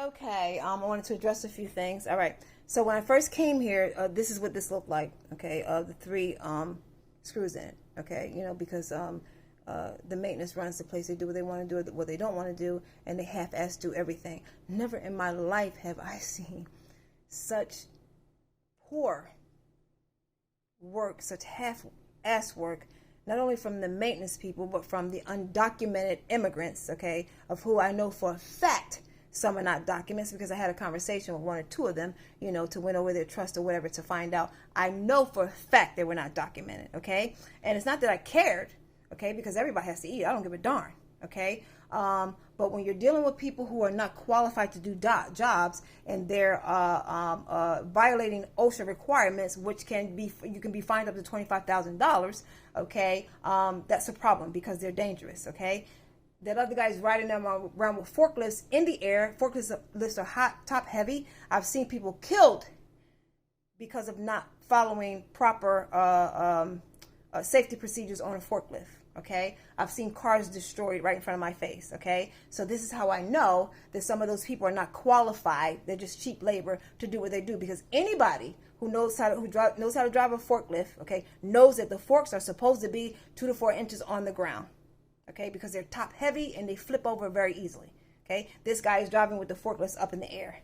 Okay, I wanted to address a few things. All right. So when I first came here, this is what this looked like. Okay, the three screws in it. Okay, because the maintenance runs the place. They do what they want to do, what they don't want to do, and they half-ass do everything. Never in my life have I seen such poor work, such half-ass work, not only from the maintenance people, but from the undocumented immigrants, okay, of who I know for a fact some are not documents, because I had a conversation with one or two of them, to win over their trust or whatever, to find out. I know for a fact they were not documented, okay? And it's not that I cared, okay, because everybody has to eat. I don't give a darn, okay? But when you're dealing with people who are not qualified to do jobs, and they're violating OSHA requirements, which you can be fined up to $25,000, okay, that's a problem, because they're dangerous, okay? That other guy's riding them around with forklifts in the air. Forklifts are hot, top heavy. I've seen people killed because of not following proper safety procedures on a forklift. Okay, I've seen cars destroyed right in front of my face. Okay, so this is how I know that some of those people are not qualified. They're just cheap labor to do what they do. Because anybody who knows how to drive a forklift, okay, knows that the forks are supposed to be 2 to 4 inches on the ground. Okay, because they're top heavy and they flip over very easily. Okay, this guy is driving with the forklifts up in the air.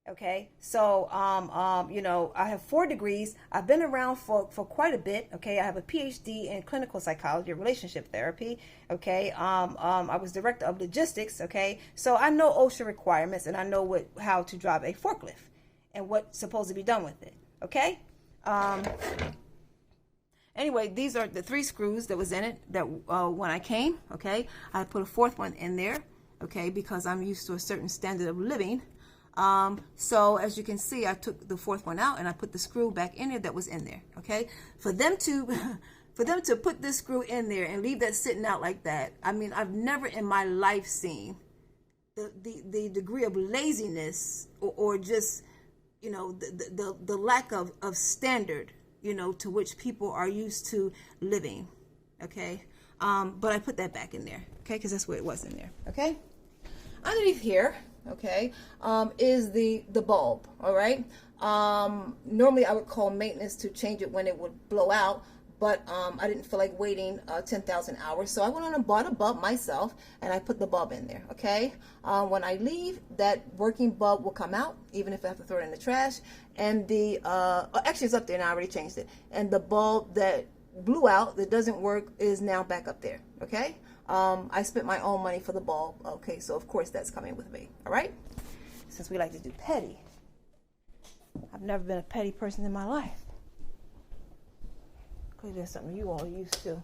Okay, so I have 4 degrees. I've been around for quite a bit. Okay, I have a PhD in clinical psychology, relationship therapy. Okay, I was director of logistics. Okay, so I know OSHA requirements, and I know how to drive a forklift and what's supposed to be done with it. Okay. Anyway, these are the 3 screws that was in it that when I came, okay, I put a 4th one in there, okay, because I'm used to a certain standard of living. So as you can see, I took the 4th one out and I put the screw back in there that was in there, okay. For them to put this screw in there and leave that sitting out like that, I mean, I've never in my life seen the degree of laziness or just, the lack of standard, to which people are used to living, okay? But I put that back in there, okay? Because that's where it was in there, okay? Underneath here, okay, is the bulb, all right? Normally I would call maintenance to change it when it would blow out, but I didn't feel like waiting 10,000 hours, so I went on and bought a bulb myself, and I put the bulb in there, okay? When I leave, that working bulb will come out, even if I have to throw it in the trash, and actually it's up there, and I already changed it, and the bulb that blew out, that doesn't work, is now back up there, okay? I spent my own money for the bulb, okay, so of course that's coming with me, all right? Since we like to do petty, I've never been a petty person in my life. That's something you all used to.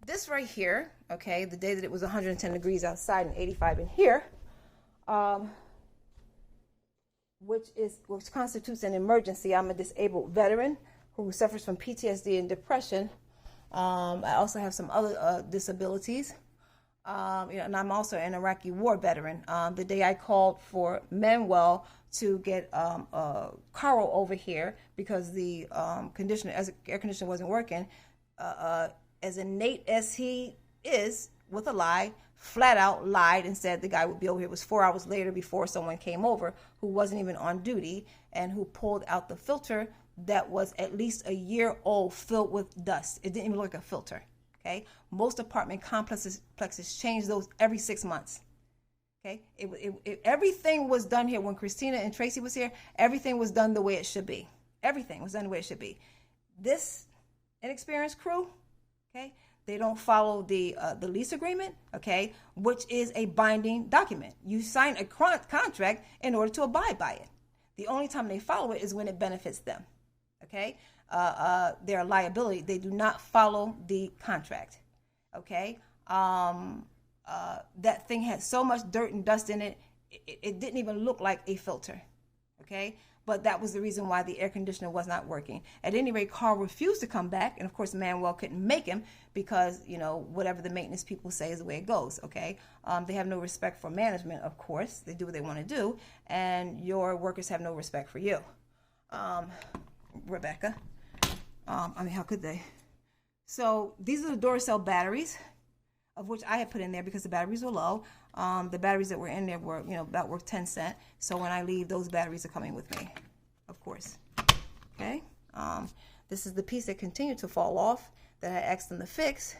This right here, okay, the day that it was 110 degrees outside and 85 in here, which constitutes an emergency. I'm a disabled veteran who suffers from PTSD and depression. I also have some other disabilities, and I'm also an Iraqi war veteran. The day I called for Manuel to get Carl over here because the air conditioner wasn't working, as innate as he is with a lie, flat out lied and said the guy would be over here. It was 4 hours later before someone came over who wasn't even on duty and who pulled out the filter that was at least a year old, filled with dust. It didn't even look like a filter. Okay, most apartment complexes change those every 6 months. Okay, everything was done here when Christina and Tracy was here. Everything was done the way it should be. Everything was done the way it should be. This inexperienced crew, okay, they don't follow the lease agreement, okay, which is a binding document. You sign a contract in order to abide by it. The only time they follow it is when it benefits them. Okay, their liability. They do not follow the contract. Okay. That thing had so much dirt and dust in it, it didn't even look like a filter, okay? But that was the reason why the air conditioner was not working. At any rate, Carl refused to come back, and of course Manuel couldn't make him because, whatever the maintenance people say is the way it goes, okay? They have no respect for management, of course. They do what they want to do, and your workers have no respect for you. Rebecca, how could they? So these are the Duracell batteries. of which I had put in there because the batteries were low. The batteries that were in there were, about worth 10 cents. So when I leave, those batteries are coming with me, of course. Okay. This is the piece that continued to fall off that I asked them to fix.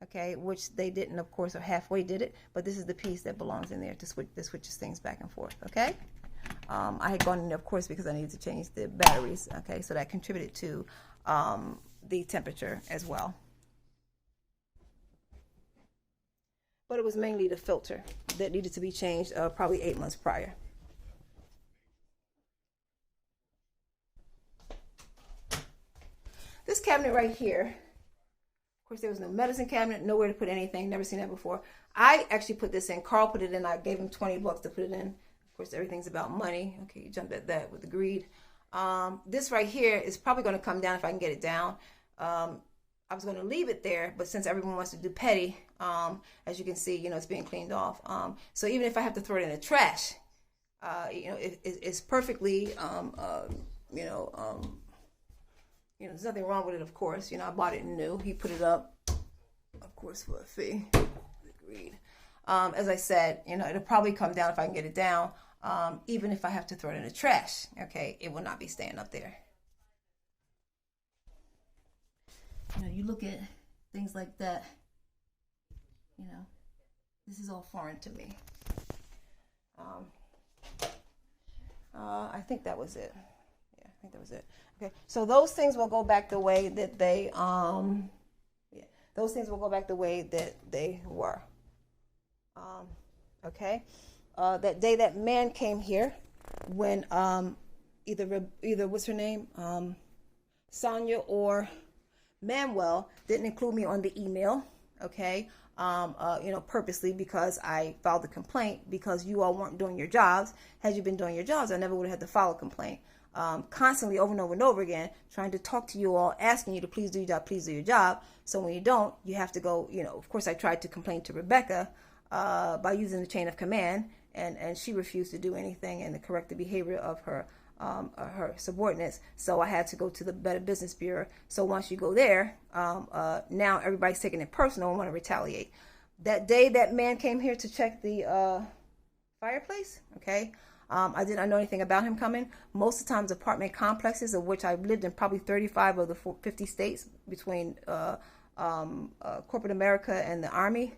Okay, which they didn't, of course, or halfway did it. But this is the piece that belongs in there to switch, that switches things back and forth. Okay. I had gone in there, of course, because I needed to change the batteries. Okay, so that contributed to the temperature as well. But it was mainly the filter that needed to be changed probably 8 months prior. This cabinet right here, of course, there was no medicine cabinet, nowhere to put anything, never seen that before. I actually put this in. Carl put it in. I gave him $20 to put it in. Of course, everything's about money. Okay, you jump at that with the greed. This right here is probably going to come down if I can get it down. I was going to leave it there, but since everyone wants to do petty, as you can see, it's being cleaned off. So even if I have to throw it in the trash, it's perfectly, there's nothing wrong with it, of course. I bought it new. He put it up, of course, for a fee. Agreed. As I said, it'll probably come down if I can get it down. Even if I have to throw it in the trash, okay, it will not be staying up there. You look at things like that, this is all foreign to me. I think that was it. Yeah, I think that was it. Okay, so those things will go back the way that they, those things will go back the way that they were. Okay, that day that man came here, when either what's her name, Sonia or Manuel didn't include me on the email, okay, purposely, because I filed the complaint because you all weren't doing your jobs. Had you been doing your jobs, I never would have had to file a complaint. Constantly over and over and over again, trying to talk to you all, asking you to please do your job, please do your job. So when you don't, you have to go, of course I tried to complain to Rebecca by using the chain of command, and she refused to do anything and to correct the behavior of her subordinates. So I had to go to the Better Business Bureau. So once you go there, now everybody's taking it personal and want to retaliate. That day that man came here to check the fireplace, okay, I did not know anything about him coming. Most of the times apartment complexes, of which I've lived in probably 35 of the 50 states between corporate America and the Army.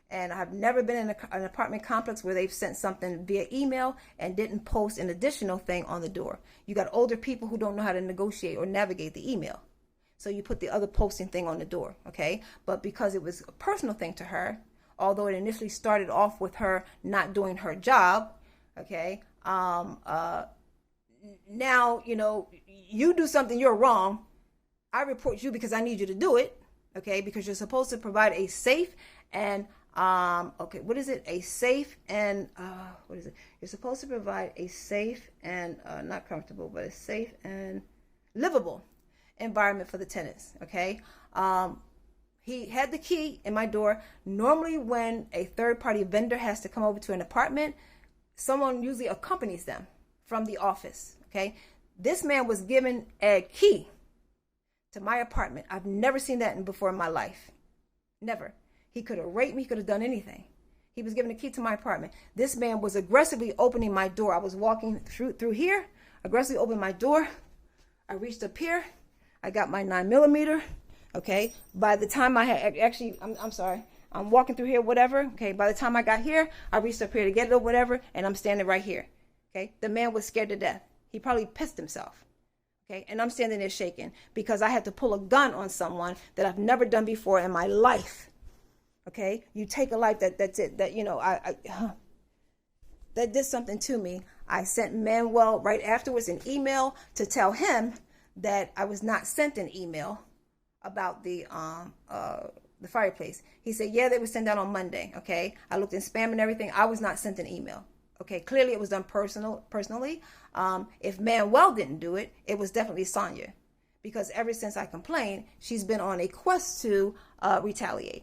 And I've never been in an apartment complex where they've sent something via email and didn't post an additional thing on the door. You got older people who don't know how to negotiate or navigate the email. So you put the other posting thing on the door, okay? But because it was a personal thing to her, although it initially started off with her not doing her job, okay? Now, you do something, you're wrong. I report you because I need you to do it, okay? Because you're supposed to provide a safe and what is it? A safe and what is it? You're supposed to provide a safe and not comfortable, but a safe and livable environment for the tenants. Okay. He had the key in my door. Normally, when a third-party vendor has to come over to an apartment, someone usually accompanies them from the office. Okay. This man was given a key to my apartment. I've never seen that before in my life. Never. He could have raped me. He could have done anything. He was given a key to my apartment. This man was aggressively opening my door. I was walking through here, aggressively opened my door. I reached up here. I got my 9mm. Okay. By the time I had I'm sorry. I'm walking through here, whatever. Okay. By the time I got here, I reached up here to get it or whatever, and I'm standing right here. Okay. The man was scared to death. He probably pissed himself. Okay. And I'm standing there shaking because I had to pull a gun on someone that I've never done before in my life. Okay, you take a life that's it. That that did something to me. I sent Manuel right afterwards an email to tell him that I was not sent an email about the fireplace. He said, yeah, they were sent out on Monday. Okay, I looked in spam and everything. I was not sent an email. Okay, clearly it was done personally. If Manuel didn't do it, it was definitely Sonia, because ever since I complained, she's been on a quest to retaliate.